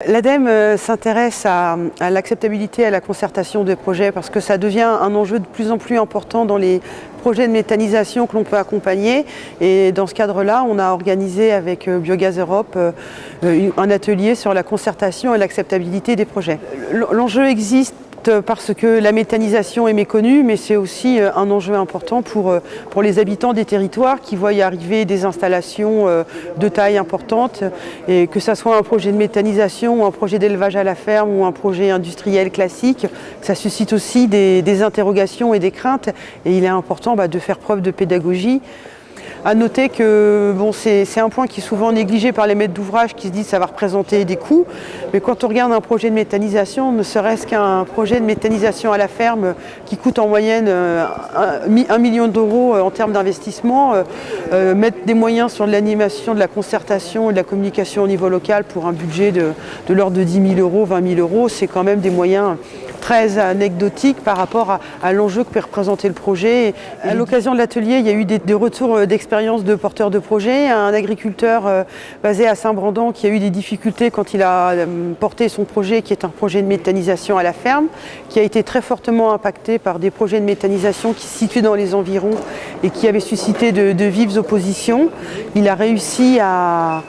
L'ADEME s'intéresse à l'acceptabilité et à la concertation des projets parce que ça devient un enjeu de plus en plus important dans les projets de méthanisation que l'on peut accompagner. Et dans ce cadre-là, on a organisé avec Biogaz Europe un atelier sur la concertation et l'acceptabilité des projets. L'enjeu existe parce que la méthanisation est méconnue, mais c'est aussi un enjeu important pour les habitants des territoires qui voient y arriver des installations de taille importante, et que ce soit un projet de méthanisation ou un projet d'élevage à la ferme ou un projet industriel classique, ça suscite aussi des interrogations et des craintes, et il est important de faire preuve de pédagogie. À noter que c'est un point qui est souvent négligé par les maîtres d'ouvrage qui se disent que ça va représenter des coûts, mais quand on regarde un projet de méthanisation, ne serait-ce qu'un projet de méthanisation à la ferme qui coûte en moyenne 1 million d'euros en termes d'investissement, mettre des moyens sur l'animation, de la concertation et de la communication au niveau local pour un budget de l'ordre de 10 000 euros, 20 000 euros, c'est quand même des moyens très anecdotiques par rapport à l'enjeu que peut représenter le projet. À l'occasion de l'atelier, il y a eu des retours d'expérience de porteurs de projets. Un agriculteur basé à Saint-Brandan qui a eu des difficultés quand il a porté son projet, qui est un projet de méthanisation à la ferme, qui a été très fortement impacté par des projets de méthanisation qui se situaient dans les environs et qui avaient suscité de vives oppositions. Il a réussi à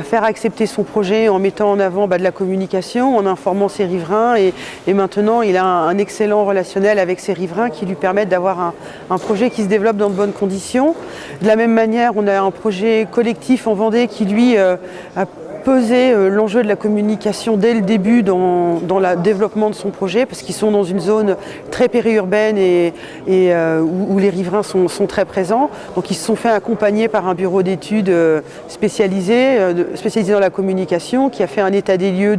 faire accepter son projet en mettant en avant de la communication, en informant ses riverains, et maintenant il a un excellent relationnel avec ses riverains qui lui permettent d'avoir un projet qui se développe dans de bonnes conditions. De la même manière, on a un projet collectif en Vendée qui lui a pesé l'enjeu de la communication dès le début dans le développement de son projet, parce qu'ils sont dans une zone très périurbaine et où les riverains sont très présents. Donc ils se sont fait accompagner par un bureau d'études spécialisé dans la communication, qui a fait un état des lieux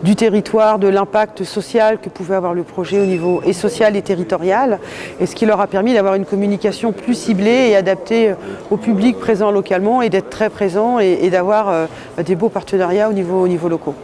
du territoire, de l'impact social que pouvait avoir le projet au niveau et social et territorial, et ce qui leur a permis d'avoir une communication plus ciblée et adaptée au public présent localement, et d'être très présent et d'avoir des beaux partenariats au niveau locaux.